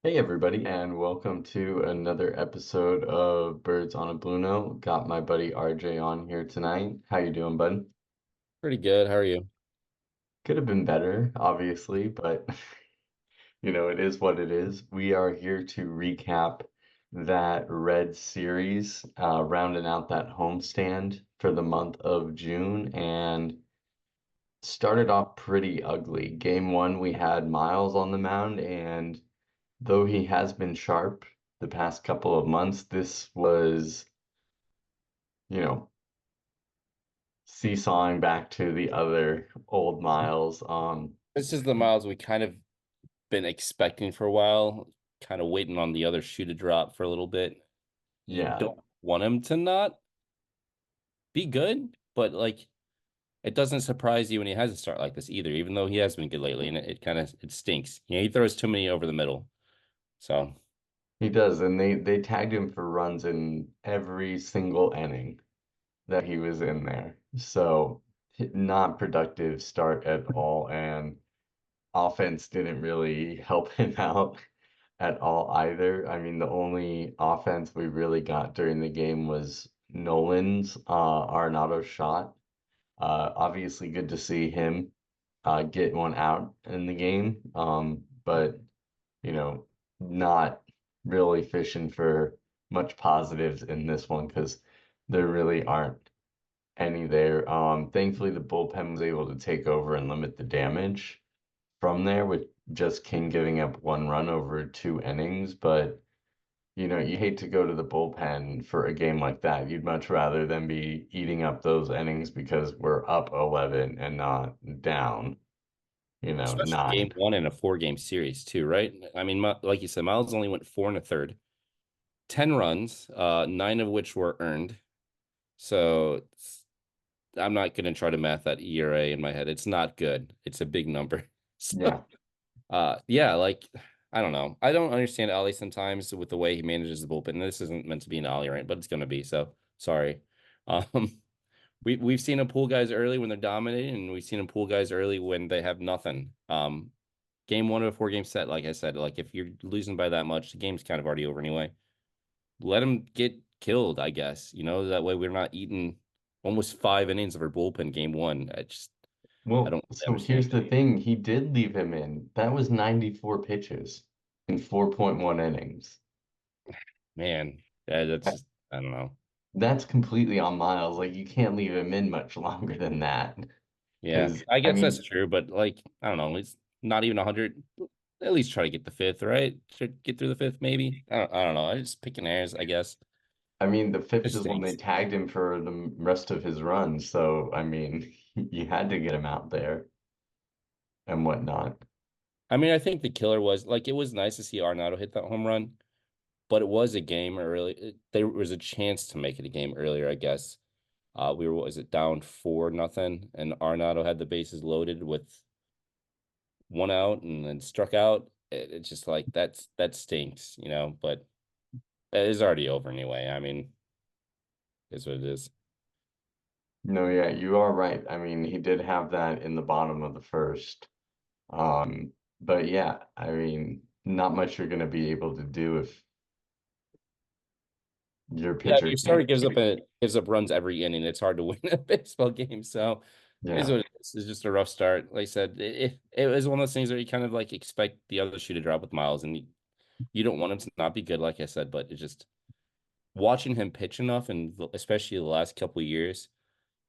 Hey everybody, and welcome to another episode of Birds on a Blue Note. Got my buddy RJ on here tonight. How you doing, bud? Pretty good. How are you? Could have been better, obviously, but it is what it is. We are here to recap that Red series, rounding out that homestand for the month of June, and started off pretty ugly. Game one, we had Miles on the mound, and though he has been sharp the past couple of months, this was, you know, seesawing back to the other old Miles. This is the miles we kind of been expecting for a while, kind of waiting on the other shoe to drop for a little bit. You Yeah, don't want him to not be good, but like it doesn't surprise you when he has a start like this either, even though he has been good lately, and it kind of it stinks. He throws too many over the middle. So he does, and they tagged him for runs in every single inning that he was in there. So not productive start at all, and offense didn't really help him out at all either. I mean, the only offense we really got during the game was Nolan's Arenado shot. Obviously, good to see him get one out in the game, but not really fishing for much positives in this one because there really aren't any there. Thankfully, the bullpen was able to take over and limit the damage from there with just King giving up one run over two innings, but you hate to go to the bullpen for a game like that. You'd much rather than be eating up those innings because we're up 11 and not down, especially game 9. one in a four-game series too, right? I mean, like you said, Miles only went four and a third, 10 runs, nine of which were earned. So I'm not going to try to math that ERA in my head. It's not good. It's a big number. So, Yeah. yeah, like I don't know. I don't understand Ollie sometimes with the way he manages the bullpen. This isn't meant to be an Ollie rant, but it's going to be. So sorry. Um, we've seen him pull guys early when they're dominating, and we've seen him pull guys early when they have nothing. Game one of a four-game set, like I said, like if you're losing by that much, the game's kind of already over anyway. Let him get killed, I guess. That way we're not eating almost five innings of our bullpen game one. I Well, don't really so understand here's the it. thing. He did leave him in. That was 94 pitches in 4.1 innings. Man, that's That- just I don't know. That's completely on Miles. Like, you can't leave him in much longer than that. Yeah, Because, I I guess that's mean, true, but like I don't know, it's not even 100. At least try to get the fifth, right? Should get through the fifth, maybe. I don't know. I just picking hairs, I guess. the It fifth is when they stinks. tagged him for the rest of his run. So, I mean, you had to get him out there and whatnot. I mean, I think the killer was like it was nice to see Arenado hit that home run, but it was a game early. There was a chance to make it a game earlier, I guess. We were, what was it, down 4-0, and Arenado had the bases loaded with one out and then struck out. It's just like that stinks, but it is already over anyway. I mean, it's what it is. No, yeah, you are right. I mean, he did have that in the bottom of the first. Um, but yeah, I mean, not much you're going to be able to do if your Yeah, if pitcher your starter can't. gives up runs every inning, it's hard to win a baseball game. So it is Yeah. what it is. It's just a rough start. Like I said, it was one of those things where you kind of like expect the other shoe to drop with Miles, and you don't want him to not be good, like I said, but it's just watching him pitch enough, and especially the last couple of years,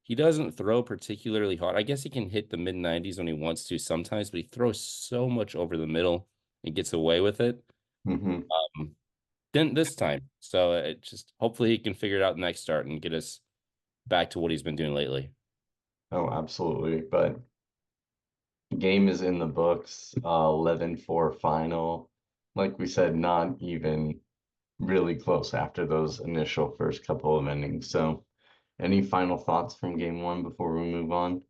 he doesn't throw particularly hard. I guess he can hit the mid 90s when he wants to sometimes, but he throws so much over the middle and gets away with it. Hmm. Um, didn't this time. So it just hopefully he can figure it out next start and get us back to what he's been doing lately. Oh, absolutely. But game is in the books, 11-4 final. Like we said, not even really close after those initial first couple of innings. So, any final thoughts from game one before we move on?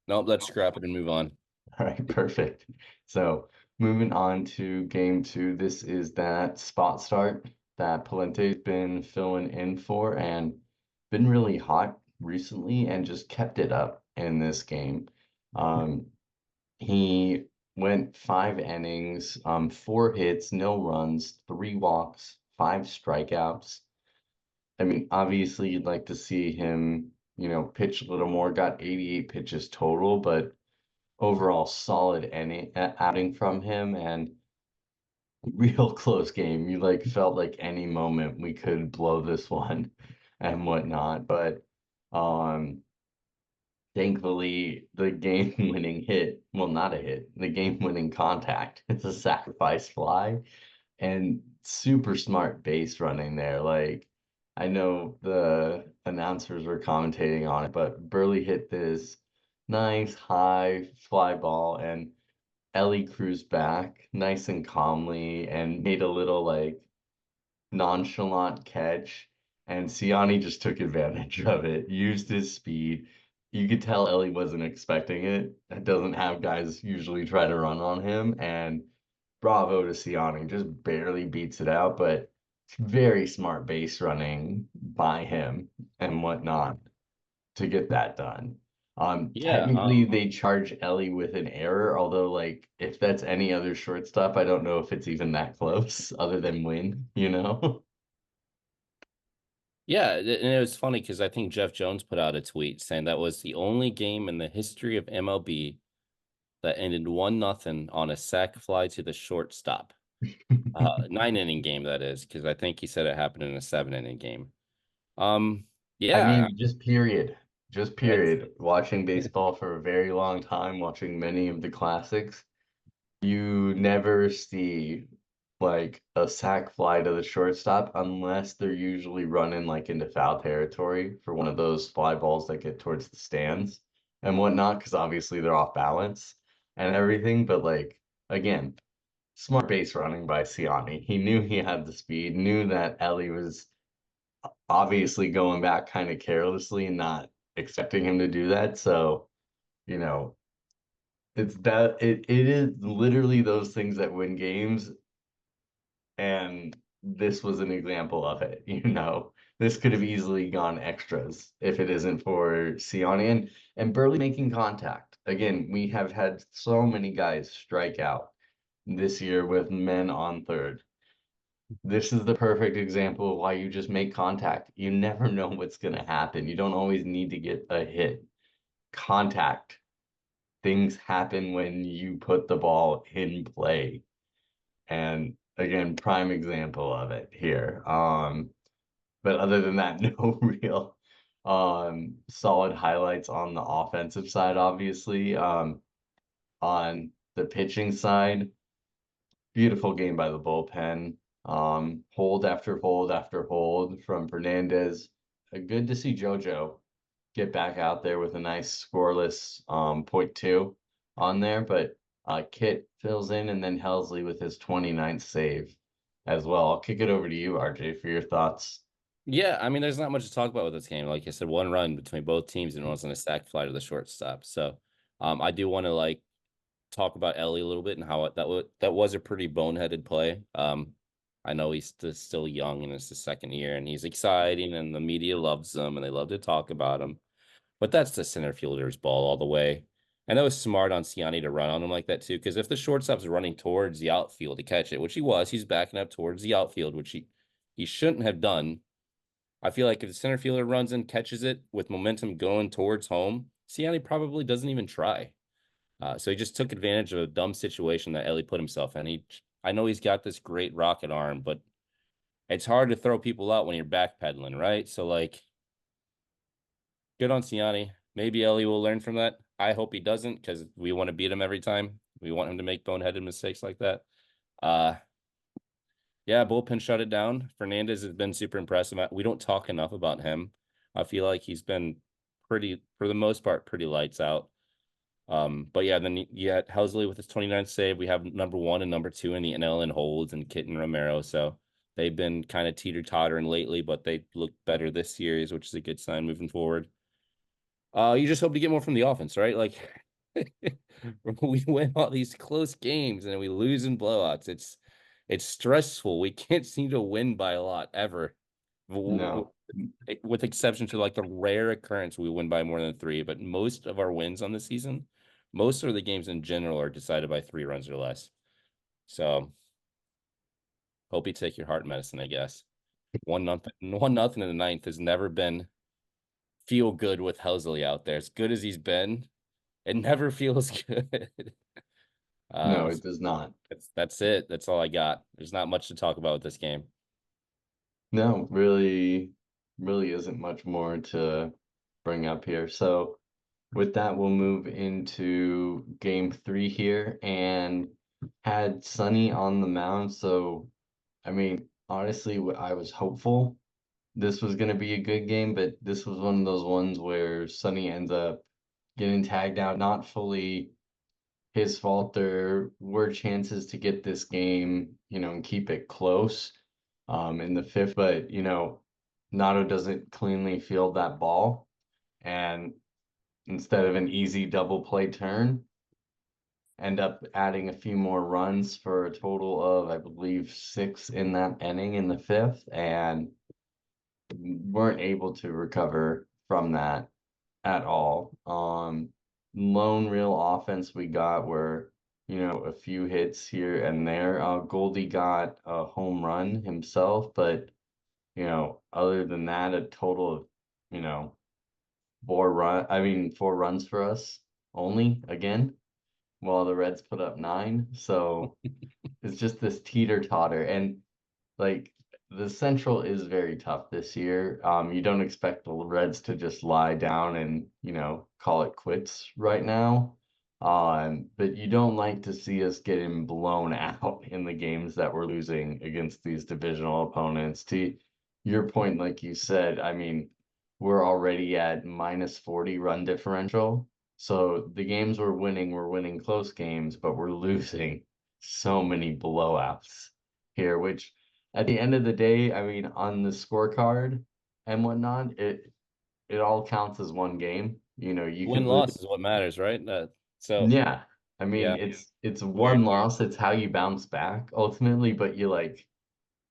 Nope, let's scrap it and move on. All right, perfect. So, moving on to game two, this is that spot start that Palente's been filling in for and been really hot recently and just kept it up in this game. Um, he went 5 innings, 4 hits, no runs, 3 walks, 5 strikeouts. I mean, obviously you'd like to see him, pitch a little more, got 88 pitches total, but overall solid outing from him and real close game. You like felt like any moment we could blow this one and whatnot. But um thankfully the game winning hit, well not a hit, the game winning contact. It's a sacrifice fly and super smart base running there. Like I know the announcers were commentating on it, but Burley hit this nice high fly ball and Ellie cruised back nice and calmly and made a little like nonchalant catch. And Siani just took advantage of it, used his speed. You could tell Ellie wasn't expecting it. It doesn't have guys usually try to run on him. And bravo to Siani, just barely beats it out, but very smart base running by him and whatnot to get that done. Yeah, Technically they charge Ellie with an error, although like if that's any other shortstop, I don't know if it's even that close other than win, you know? yeah, and it was funny because I think Jeff Jones put out a tweet saying that was the only game in the history of MLB that ended 1-0 on a sac fly to the shortstop. 9 inning game that is, because I think he said it happened in a 7 inning game. Um, I yeah, mean, just period. Just it's period. Watching baseball for a very long time, watching many of the classics, you never see like a sac fly to the shortstop unless they're usually running like into foul territory for one of those fly balls that get towards the stands and whatnot, because obviously they're off balance and everything. But like again, smart base running by Siani. He knew he had the speed, knew that Ellie was obviously going back kind of carelessly and not expecting him to do that. So, you know, it is literally those things that win games, and this was an example of it, you know. This could have easily gone extras if it isn't for Siani and Burley making contact. Again, we have had so many guys strike out this year with men on third. This is the perfect example of why you just make contact. You never know what's going to happen. You don't always need to get a hit. Contact. Things happen when you put the ball in play. And again, prime example of it here. But other than that, no real solid highlights on the offensive side, obviously. On the pitching side, beautiful game by the bullpen. Hold after hold after hold from Fernandez. Good to see JoJo get back out there with a nice scoreless .2 on there, but Kit fills in and then Helsley with his 29th save as well. I'll kick it over to you, RJ, for your thoughts. yeah. I mean, there's not much to talk about with this game. Like I said, one run between both teams and it wasn't a sac fly to the shortstop. So, I do want to like talk about Ellie a little bit and how that was a pretty boneheaded play. I know he's still young and it's his second year and he's exciting and the media loves him and they love to talk about him. But that's the center fielder's ball all the way. And that was smart on Ciani to run on him like that too, because if the shortstop's running towards the outfield to catch it, which he was, he's backing up towards the outfield, which he shouldn't have done. I feel like if the center fielder runs and catches it with momentum going towards home, Ciani probably doesn't even try. So he just took advantage of a dumb situation that Ellie put himself in. I know he's got this great rocket arm, but it's hard to throw people out when you're backpedaling, right? So like, good on Ciani. Maybe Ellie will learn from that. I hope he doesn't because we want to beat him every time. We want him to make boneheaded mistakes like that. Uh, yeah, bullpen shut it down. Fernandez has been super impressive. We don't talk enough about him. I feel like he's been pretty, for the most part, pretty lights out. But yeah, then you had Helsley with his 29th save. We have number one and number two in the NL in holds and Kit and Romero. So they've been kind of teeter-tottering lately, but they look better this series, which is a good sign moving forward. You just hope to get more from the offense, right? Like we win all these close games and we lose in blowouts. It's stressful. We can't seem to win by a lot ever. No. With exception to like the rare occurrence we win by more than three, but most of our wins on the season, most of the games in general are decided by 3 runs or less. So hope you take your heart medicine, I guess. 1-0 in the ninth has never been feel good with Helsley out there. As good as he's been, it never feels good. No, So it does not. that's it. That's all I got. There's not much to talk about with this game. No, really isn't much more to bring up here. So with that, we'll move into game three here and had Sonny on the mound. So, I mean, honestly, I was hopeful this was going to be a good game, but this was one of those ones where Sonny ends up getting tagged out, not fully his fault. There were chances to get this game, and keep it close in the fifth, but Nato doesn't cleanly field that ball, and instead of an easy double play turn, end up adding a few more runs for a total of, I believe, six in that inning in the fifth, and weren't able to recover from that at all. Lone real offense we got were, a few hits here and there. Goldie got a home run himself, but other than that, a total of, you know, four runs for us only again, while the Reds put up nine. So it's just this teeter-totter. And like the Central is very tough this year. You don't expect the Reds to just lie down and, call it quits right now. But you don't like to see us getting blown out in the games that we're losing against these divisional opponents. To your point, like you said, I mean, we're already at minus 40 run differential. So the games we're winning close games, but we're losing so many blowouts here, which at the end of the day, I mean, on the scorecard and whatnot, it all counts as one game. You Win could lose. loss is what matters, right? So Yeah. I mean, yeah, it's weird. one loss. It's how you bounce back ultimately, but you like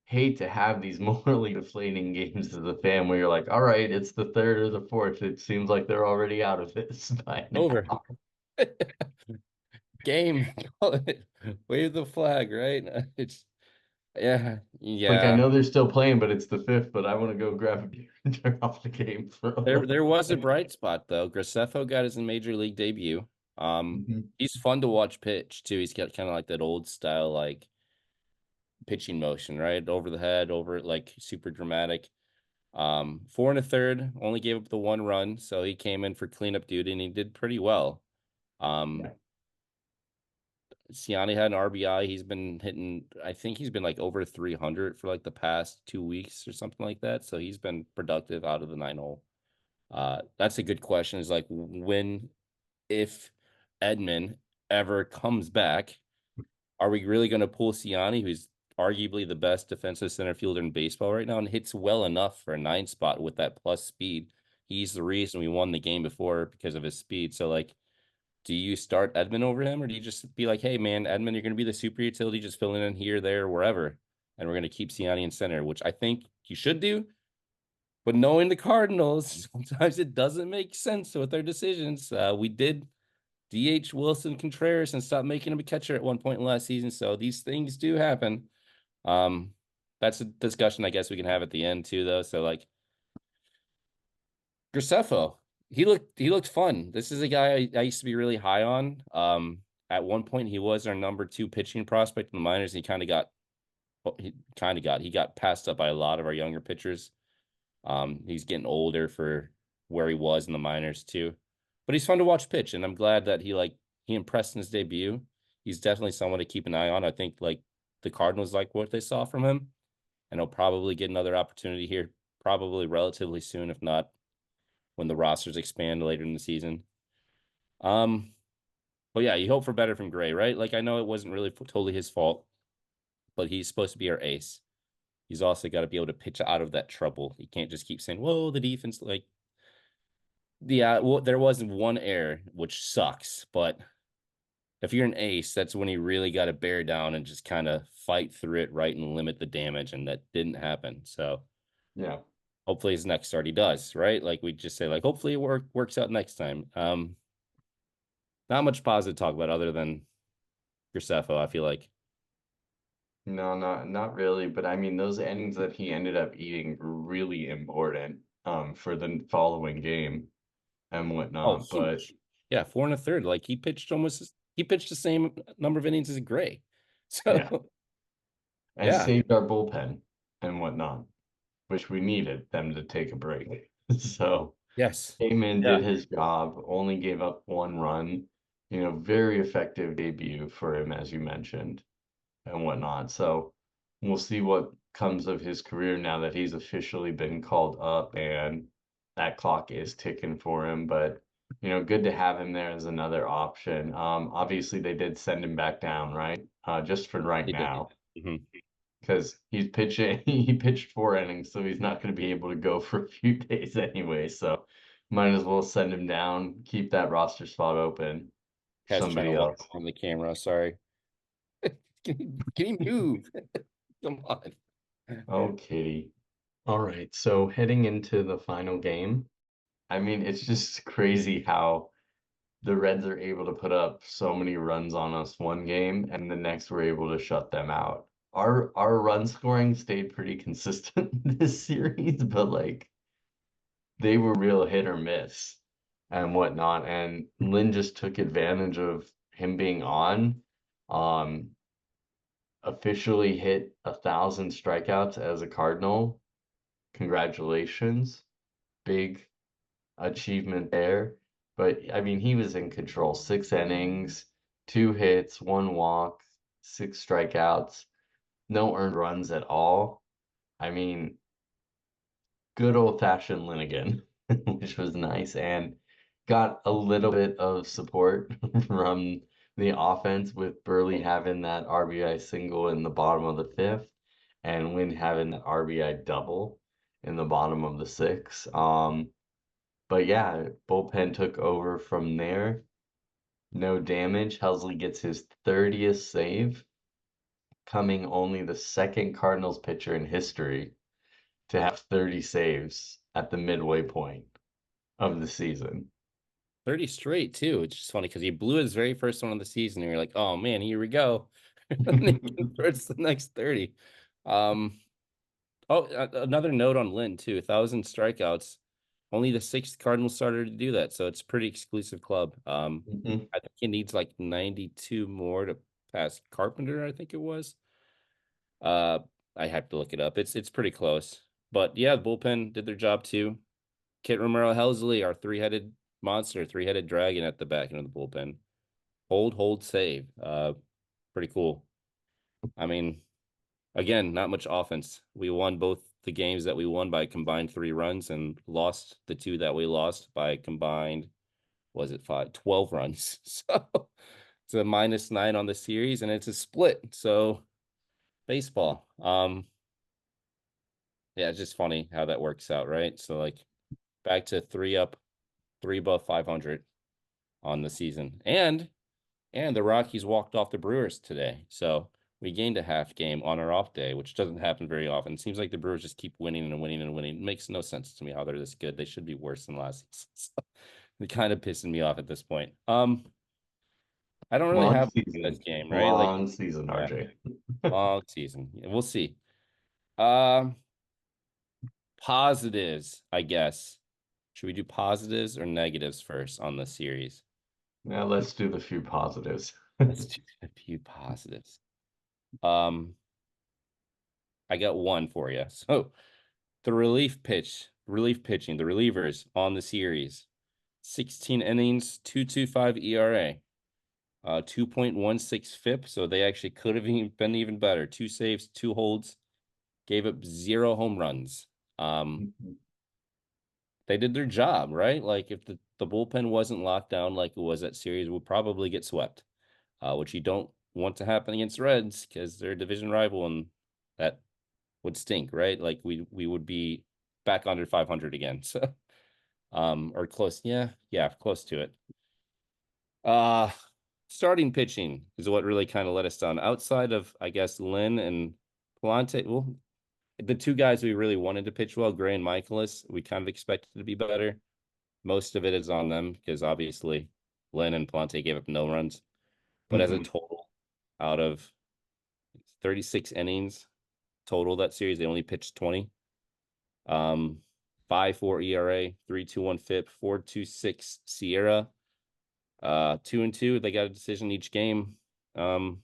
hate to have these morally deflating games as a fan where you're like, all right, it's the third or the fourth. It seems like they're already out of this by Over. now. Game. Wave the flag, right? It's yeah, Like I yeah. know they're still playing, but it's the fifth, but I want to go grab a beer and turn off the game for a There little was a bit. bright spot though. Graceffo got his major league debut. Mhm. He's fun to watch pitch too. He's got kind of like that old style like pitching motion, right? Over the head, over like super dramatic. 4 1/3, only gave up the 1 run, so he came in for cleanup duty and he did pretty well. Um, Yeah. Siani had an RBI. He's been hitting, I think he's been like over 300 for like the past 2 weeks or something like that. So he's been productive out of the 9 hole. That's a good question. Is like when, if Edman ever comes back, are we really going to pull Siani, who's arguably the best defensive center fielder in baseball right now and hits well enough for a 9 spot with that plus speed? He's the reason we won the game before because of his speed. So like, do you start Edman over him, or do you just be like, hey man, Edman, you're going to be the super utility, just filling in here, there, wherever, and we're going to keep Siani in center, which I think you should do. But knowing the Cardinals, sometimes it doesn't make sense with their decisions. We did DH Wilson Contreras and stop making him a catcher at one point in last season, so these things do happen. Um, that's a discussion I guess we can have at the end too, though. So like Graceffo, he looked fun. This is a guy I used to be really high on. At one point he was our number 2 pitching prospect in the minors. He got passed up by a lot of our younger pitchers. He's getting older for where he was in the minors too, but he's fun to watch pitch, and I'm glad that he impressed in his debut. He's definitely someone to keep an eye on. I think like the Cardinals like what they saw from him, and he'll probably get another opportunity here, probably relatively soon, if not when the rosters expand later in the season. Um, but yeah, you hope for better from Gray, right? Like I know it wasn't really totally his fault, but he's supposed to be our ace. He's also got to be able to pitch out of that trouble. He can't just keep saying, "Whoa, the defense." Like, yeah, well, there was one error, which sucks. But if you're an ace, that's when you really got to bear down and just kind of fight through it, right, and limit the damage. And that didn't happen. So Yeah. hopefully his next start he does, right? Like we just say, like hopefully it works out next time. Not much positive to talk about other than Graceffo, I feel like. No, not really, but I mean those innings that he ended up eating were really important for the following game and Oh, whatnot. But huge. Yeah, four and a third. Like he pitched the same number of innings as Gray. yeah, So and yeah, saved our bullpen and whatnot, which we needed them to take a break. So yes. came in, Yeah. did his job, only gave up 1 run. Very effective debut for him, as you mentioned, and whatnot. So we'll see what comes of his career now that he's officially been called up and that clock is ticking for him. But good to have him there as another option. Obviously they did send him back down, right? Just for right He did. now, Mhm. because he's pitching. He pitched 4 innings, so he's not going to be able to go for a few days anyway. So might as well send him down, keep that roster spot open for Cat's trying to somebody walk else. from the camera. Sorry. Can he move? Come on. Oh, kitty. All right, so heading into the final game, I mean, it's just crazy how the Reds are able to put up so many runs on us one game and the next we're able to shut them out. Our run scoring stayed pretty consistent this series, but like they were real hit or miss and whatnot. And Lynn just took advantage of him being on. Um, Officially hit 1,000 strikeouts as a Cardinal. Congratulations. Big achievement there. But I mean, he was in control. 6 innings, 2 hits, 1 walk, 6 strikeouts, no earned runs at all. I mean, good old-fashioned Linigan, which was nice, and got a little bit of support from the offense with Burley having that RBI single in the bottom of the fifth, and Lynn having that RBI double in the bottom of the sixth. But yeah, bullpen took over from there. No damage. Helsley gets his 30th save, coming only the second Cardinals pitcher in history to have 30 saves at the midway point of the season. 30 straight too. It's just funny because he blew his very first one of the season, and you're like, oh man, here we go. And he converts the next 30. Um, another note on Lynn too. 1,000 strikeouts. Only the sixth Cardinal starter to do that, so it's a pretty exclusive club. Mhm. I think he needs like 92 more to pass Carpenter, I think it was. Uh, I have to look it up. It's pretty close. But yeah, the bullpen did their job too. Kit Romero Helsley, our three-headed monster, three-headed dragon at the back end of the bullpen. Hold, save. Pretty cool. I mean, again, not much offense. We won both the games that we won by combined 3 runs and lost the two that we lost by combined, was it 12 runs. So it's a -9 on the series and it's a split. So baseball. Yeah, it's just funny how that works out, right? So like back to three up, three above 500 on the season. And the Rockies walked off the Brewers today. So we gained a half game on our off day, which doesn't happen very often. It seems like the Brewers just keep winning and winning and winning. It makes no sense to me how they're this good. They should be worse than last season. So they're kind of pissing me off at this point. I don't really Long have this season. game, right? Like, Long season, yeah, RJ. long season. Yeah, we'll see. Um, Positives, I guess. Should we do positives or negatives first on the series? Now let's do the few positives. Let's do a few positives. Um, I got one for you. So the relief pitching, the relievers on the series, 16 innings, 2.25 ERA, 2.16 FIP. So they actually could have been even better. 2 saves, 2 holds, gave up 0 home runs. Um, they did their job, right? Like if the bullpen wasn't locked down like it was that series, we'll probably get swept, which you don't want to happen against Reds because they're a division rival and that would stink, right? Like we would be back under 500 again. So or close, yeah, close to it. Uh Starting pitching is what really kind of let us down. Outside of I guess Lynn and Palante, well, the two guys we really wanted to pitch well, Gray and Michaelis, we kind of expected to be better. Most of it is on them because obviously Lynn and Palante gave up no runs. But as a Hmm. total, out of 36 innings total that series, they only pitched 20. Um, 5.4 ERA, 3.21 FIP, 4.26 Sierra. 2-2. They got a decision each game. Um,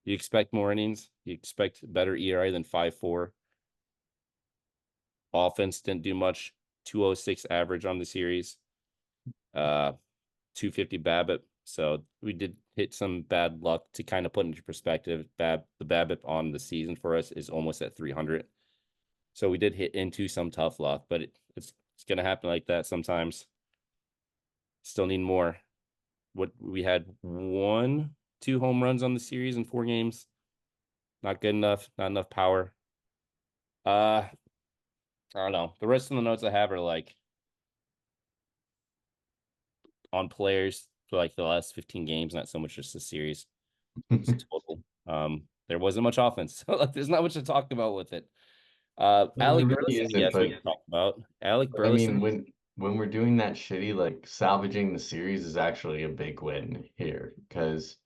you expect more innings. You expect better ERA than 5.4. Offense didn't do much. 206 average on the series. 250 BABIP. So we did hit some bad luck to kind of put into perspective. The BABIP on the season for us is almost at 300. So we did hit into some tough luck, but it's gonna happen like that sometimes. Still need more. What we had one, two home runs on the series in 4 games. Not good enough. Not enough power. I don't know. The rest of the notes I have are like on players for like the last 15 games, not so much just the series. Just total. There wasn't much offense. So like there's not much to talk about with it. Well, there Alec really Burleson, isn't, yes, we can talk about. Alec I Burleson. mean, when we're doing that shitty, like salvaging the series is actually a big win here because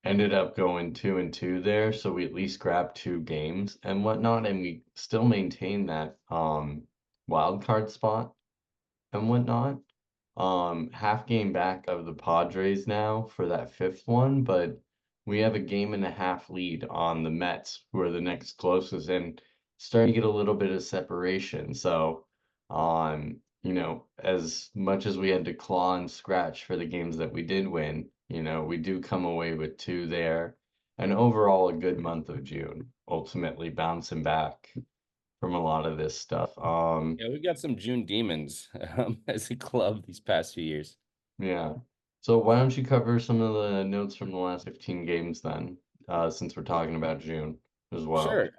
ended up going 2-2 there, so we at least grabbed 2 games and whatnot, and we still maintain that wild card spot and whatnot. Half game back of the Padres now for that fifth one, but we have a game and a half lead on the Mets, who are the next closest, and starting to get a little bit of separation. So, as much as we had to claw and scratch for the games that we did win, we do come away with 2 there, and overall a good month of June, ultimately bouncing back from a lot of this stuff. Yeah, we got some June demons as a club these past few years. Yeah. So why don't you cover some of the notes from the last 15 games then, since we're talking about June as well. Sure.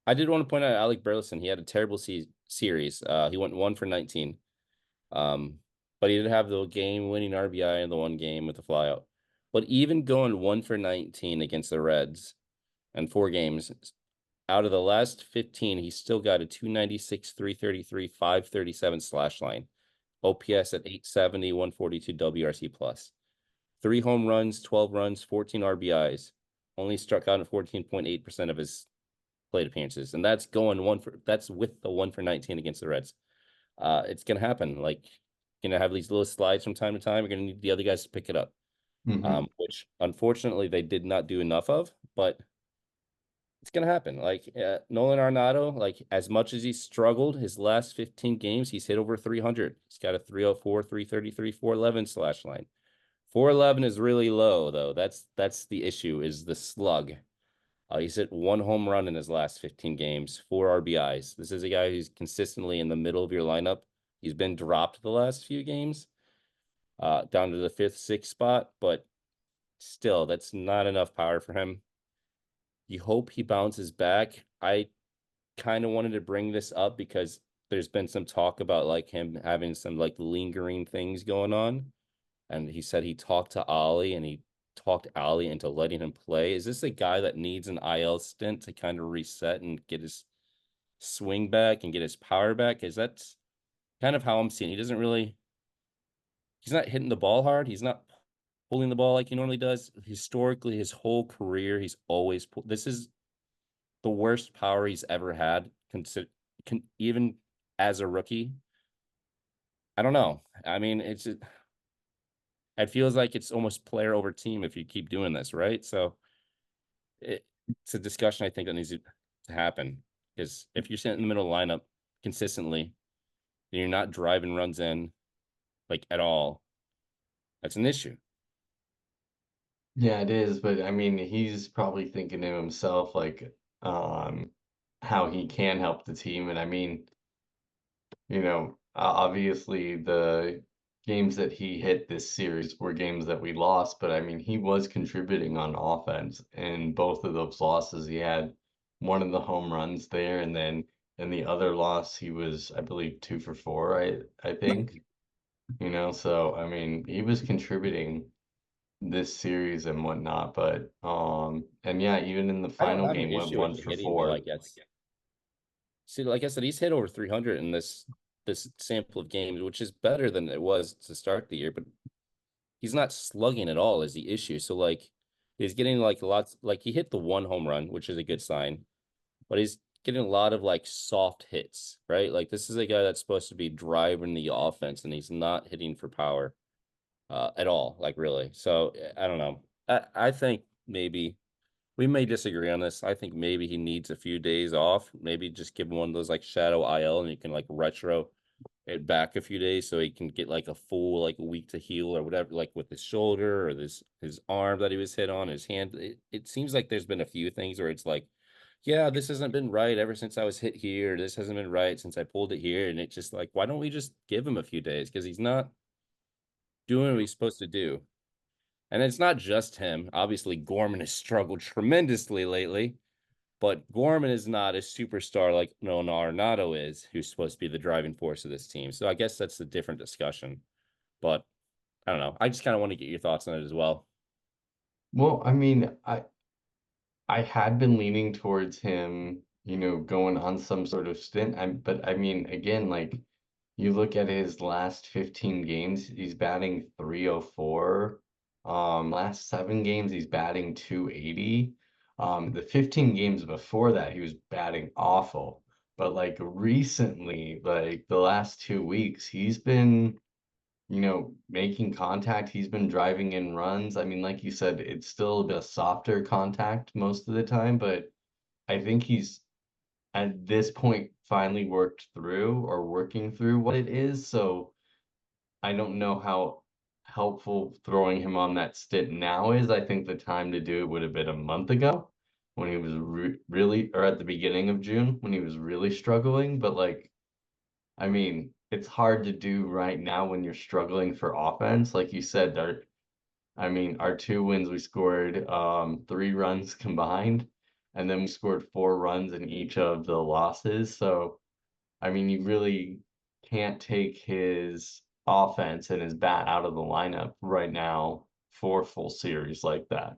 I did want to point out Alec Burleson. He had a terrible series. He went 1 for 19. Um, but he did have the game-winning RBI in the one game with the flyout. But even going 1 for 19 against the Reds and 4 games, out of the last 15, he still got a 296, 333, 537 slash line. OPS at 870, 142 WRC plus. 3 home runs, 12 runs, 14 RBIs. Only struck out in 14.8% of his plate appearances. And that's with the 1 for 19 against the Reds. It's gonna happen. Like gonna have these little slides from time to time. You're gonna need the other guys to pick it up. Hmm. Which unfortunately they did not do enough of, but it's gonna happen. Like Nolan Arenado, like as much as he struggled his last 15 games, he's hit over 300. He's got a 304, 333, 411 slash line. 411 is really low though. That's the issue is the slug. He's hit 1 home run in his last 15 games, 4 RBIs. This is a guy who's consistently in the middle of your lineup. He's been dropped the last few games, down to the fifth, sixth spot, but still, that's not enough power for him. You hope he bounces back. I kind of wanted to bring this up because there's been some talk about like him having some like lingering things going on. And he said he talked to Ollie and he talked Ollie into letting him play. Is this a guy that needs an IL stint to kind of reset and get his swing back and get his power back? Is that kind of how I'm seeing? He doesn't really, he's not hitting the ball hard. He's not pulling the ball like he normally does. Historically, his whole career, he's always this is the worst power he's ever had. Even as a rookie. I don't know. I mean, it feels like it's almost player over team if you keep doing this, right? So it's a discussion I think that needs to happen because if you're sitting in the middle of the lineup consistently and you're not driving runs in like at all, that's an issue. Yeah, it is, but I mean, he's probably thinking to himself like, um, how he can help the team, and I mean, obviously the games that he hit this series were games that we lost, but I mean, he was contributing on offense in both of those losses. He had one of the home runs there, and then in the other loss, he was, I believe, 2 for 4, I think, so I mean, he was contributing this series and whatnot, but and yeah, even in the I don't final have an game went issue with one the for hitting though, I four. guess. See, like I said, he's hit over 300 in this sample of games, which is better than it was to start the year, but he's not slugging at all is the issue. So like he's getting like lots like he hit the one home run, which is a good sign, but he's getting a lot of like soft hits, right? Like this is a guy that's supposed to be driving the offense and he's not hitting for power at all, like really. So I don't know. I think maybe we may disagree on this. I think maybe he needs a few days off. Maybe just give him one of those like shadow IL and you can like retro it back a few days so he can get like a full like week to heal or whatever, like with his shoulder or this his arm that he was hit on, his hand. It seems like there's been a few things where it's like, yeah, this hasn't been right ever since I was hit here. This hasn't been right since I pulled it here. And it's just like, why don't we just give him a few days? Because he's not doing what he's supposed to do. And it's not just him. Obviously, Gorman has struggled tremendously lately, but Gorman is not a superstar like Nolan Arenado is, who's supposed to be the driving force of this team. So I guess that's a different discussion. But I don't know. I just kind of want to get your thoughts on it as well. Well, I mean, I had been leaning towards him, going on some sort of stint. But I mean, again, like you look at his last 15 games, he's batting 304. Last 7 games, he's batting 280. The 15 games before that, he was batting awful. But like recently, like the last 2 weeks, he's been making contact. He's been driving in runs. I mean, like you said, it's still a softer contact most of the time, but I think he's at this point finally working through what it is. So I don't know how helpful throwing him on that stint now is. I think the time to do it would have been a month ago when he was really, or at the beginning of June when he was really struggling. But like, I mean, it's hard to do right now when you're struggling for offense. Like you said, our 2 wins, we scored 3 runs combined, and then we scored 4 runs in each of the losses. So, I mean, you really can't take his offense and his bat out of the lineup right now for a full series like that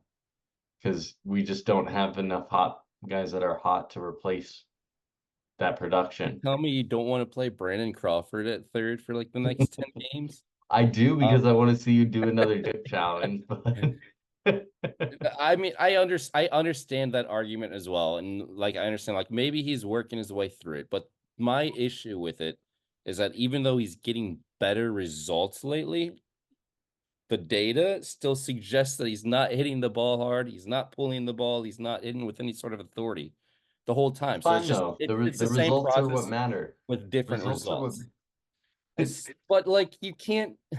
because we just don't have enough hot guys that are hot to replace that You production. tell me you don't want to play Brandon Crawford at third for like the next 10 games? I do because Um, I want to see you do another dip challenge, but I mean, I understand that argument as well. And like I understand like maybe he's working his way through it, but my issue with it is that even though he's getting better results lately, the data still suggests that he's not hitting the ball hard, he's not pulling the ball, he's not hitting with any sort of authority the whole it's time. So it's fine just though. it's the The same results are what process matter. with different Results are what results. It's but like you can't in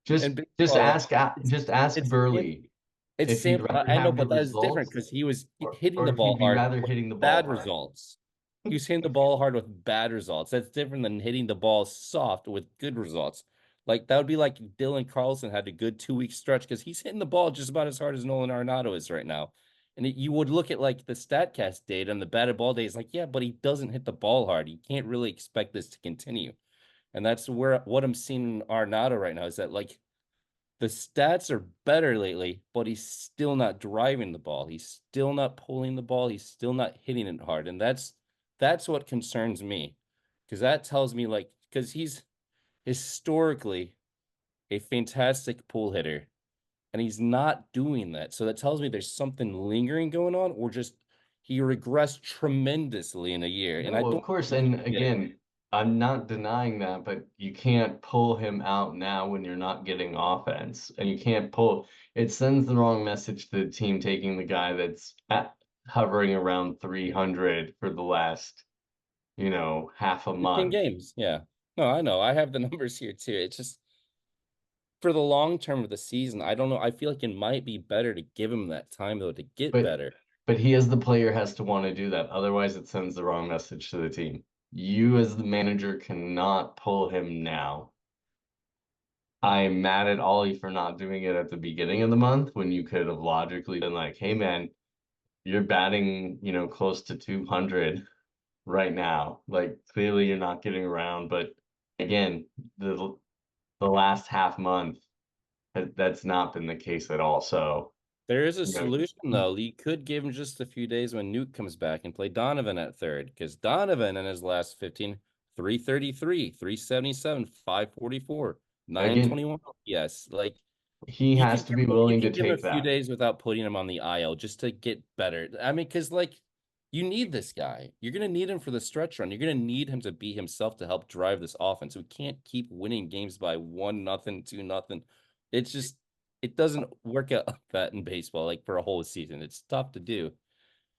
just baseball like it's just ask it's Burley it's if he'd sample. rather I know, have the but that is different results because he was or hitting the if ball he'd be hard rather with hitting the ball bad hard. results. He was hitting the ball hard with bad results. That's different than hitting the ball soft with good results. Like that would be like Dylan Carlson had a good 2 week stretch because he's hitting the ball just about as hard as Nolan Arenado is right now. And you would look at like the Statcast data and the batted ball days, like, yeah, but he doesn't hit the ball hard. You can't really expect this to continue. And that's where what I'm seeing in Arenado right now is that like the stats are better lately, but he's still not driving the ball. He's still not pulling the ball. He's still not hitting it hard. And that's what concerns me. Because that tells me like because he's historically a fantastic pull hitter and he's not doing that. So that tells me there's something lingering going on or just he regressed tremendously in a year. And I No, of don't course. think he And did. again, I'm not denying that, but you can't pull him out now when you're not getting offense. And you can't pull, it sends the wrong message to the team taking the guy that's hovering around 300 for the last, half a 15 month. games. Yeah. No, I know. I have the numbers here too. It's just for the long term of the season, I don't know. I feel like it might be better to give him that time though to get But better. but he as the player has to want to do that. Otherwise, it sends the wrong message to the team. You as the manager cannot pull him now. I'm mad at Ollie for not doing it at the beginning of the month when you could have logically been like, hey man, you're batting, close to 200 right now. Like clearly you're not getting around, but again, the last half month that's not been the case at all. So, There is a you know, solution though. You could give him just a few days when Nuke comes back and play Donovan at third because Donovan in his last 15, 333, 377, 544, again, 921. Yes, like he has to be you willing to can give him a take few that. days without putting him on the IL just to get better. I mean, because like you need this guy. You're gonna need him for the stretch run. You're gonna need him to be himself to help drive this offense. We can't keep winning games by 1-0, 2-0. It's just it doesn't work out like that in baseball, like for a whole season. It's tough to do.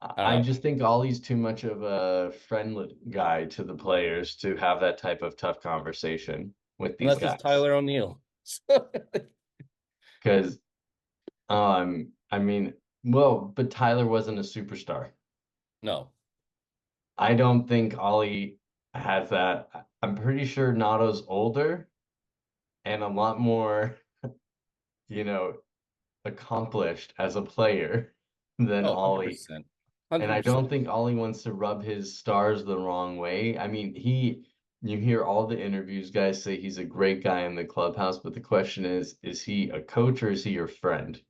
I don't I know. just think Ollie's too much of a friendly guy to the players to have that type of tough conversation with these Unless it's guys. Tyler O'Neill. Because, I mean, well, but Tyler wasn't a superstar. No. I don't think Ollie has that. I'm pretty sure Nato's older and a lot more, you know, accomplished as a player than Oh, Ollie. 100%. And I 100%. don't think Ollie wants to rub his stars the wrong way. I mean, you hear all the interviews, guys say he's a great guy in the clubhouse, but the question is he a coach or is he your friend?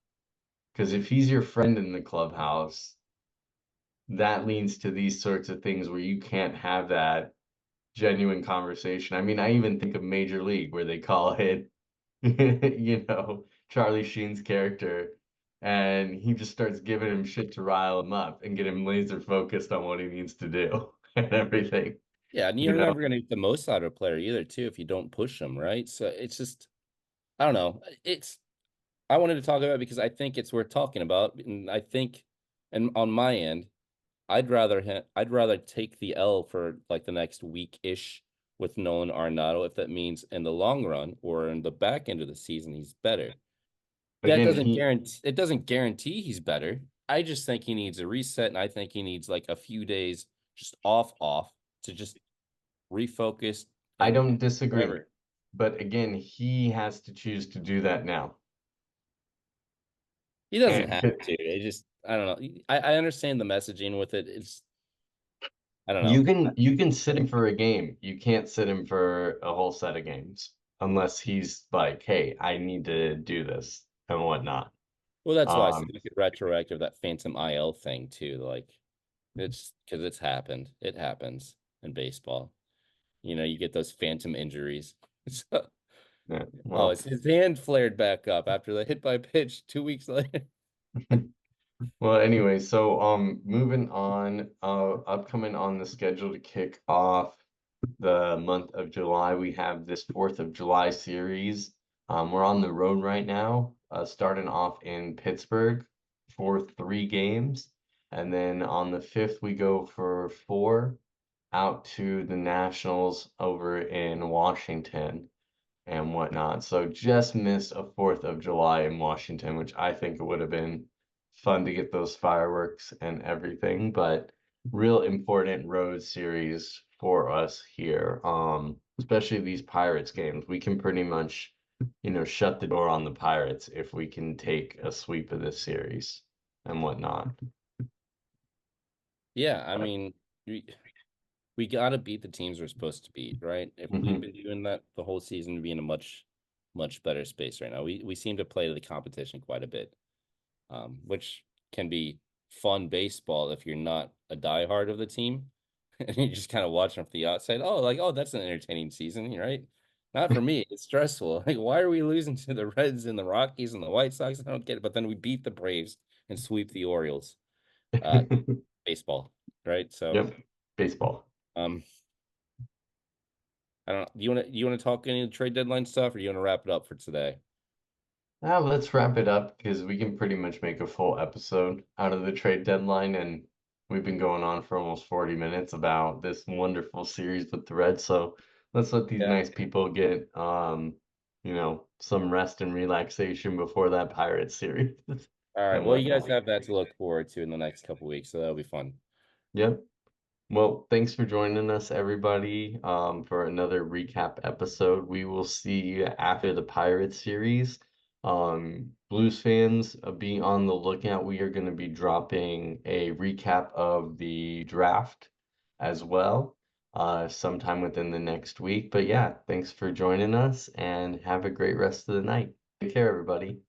Because if he's your friend in the clubhouse, that leads to these sorts of things where you can't have that genuine conversation. I mean, I even think of Major League where they call it, Charlie Sheen's character, and he just starts giving him shit to rile him up and get him laser focused on what he needs to do and everything, Yeah, and you you're know? never going to get the most out of a player either, too, if you don't push them, right? So it's just, I don't know. I wanted to talk about it because I think it's worth talking about, and I think, and on my end, I'd rather take the L for like the next week-ish with Nolan Arenado if that means in the long run or in the back end of the season he's better. That Again, doesn't he guarantee it doesn't guarantee he's better. I just think he needs a reset, and I think he needs like a few days just off to just refocus I and don't disagree. whatever. But again, he has to choose to do that now. He doesn't And have to. It just I don't know. I understand the messaging with it. It's I don't know. you can sit him for a game. You can't sit him for a whole set of games unless he's like, hey, I need to do this and whatnot. Well, that's why I said Um, we could retroactive that Phantom IL thing too. Like it's because it's happened. It happens in baseball. You know, you get those phantom injuries. So, yeah, oh, well, it's his hand flared back up after the hit by pitch 2 weeks later. well, anyway, so moving on, upcoming on the schedule to kick off the month of July, we have this 4th of July series. We're on the road right now, starting off in Pittsburgh for 3 games. And then on the 5th, we go for 4 out to the Nationals over in Washington and whatnot. So just missed a 4th of July in Washington, which I think it would have been fun to get those fireworks and everything, but real important road series for us here. Especially these Pirates games. We can pretty much, shut the door on the Pirates if we can take a sweep of this series and whatnot. Yeah, I But mean, we got to beat the teams we're supposed to beat, right? If we've mhm. been doing that the whole season, we'd be in a much better space right now. We seem to play the competition quite a bit, which can be fun baseball if you're not a diehard of the team and you just kind of watch them from the outside. Oh, like, oh, that's an entertaining season, right? Not for me. It's stressful. Like, why are we losing to the Reds and the Rockies and the White Sox? I don't get it. But then we beat the Braves and sweep the Orioles. Uh, baseball, right? So, Yep, baseball. um, I don't know. Do you want to talk any of the trade deadline stuff, or do you want to wrap it up for today? Now let's wrap it up because we can pretty much make a full episode out of the trade deadline, and we've been going on for almost 40 minutes about this wonderful series with the Reds. So let's let these Yeah. nice people get some rest and relaxation before that Pirates series All right. and Well, you guys whatnot. have that to look forward to in the next couple weeks, so that'll be fun. Yep. Well, thanks for joining us, everybody, for another recap episode. We will see you after the Pirates series. Blues fans, be on the lookout. We are going to be dropping a recap of the draft as well, sometime within the next week. But yeah, thanks for joining us and have a great rest of the night. Take care, everybody.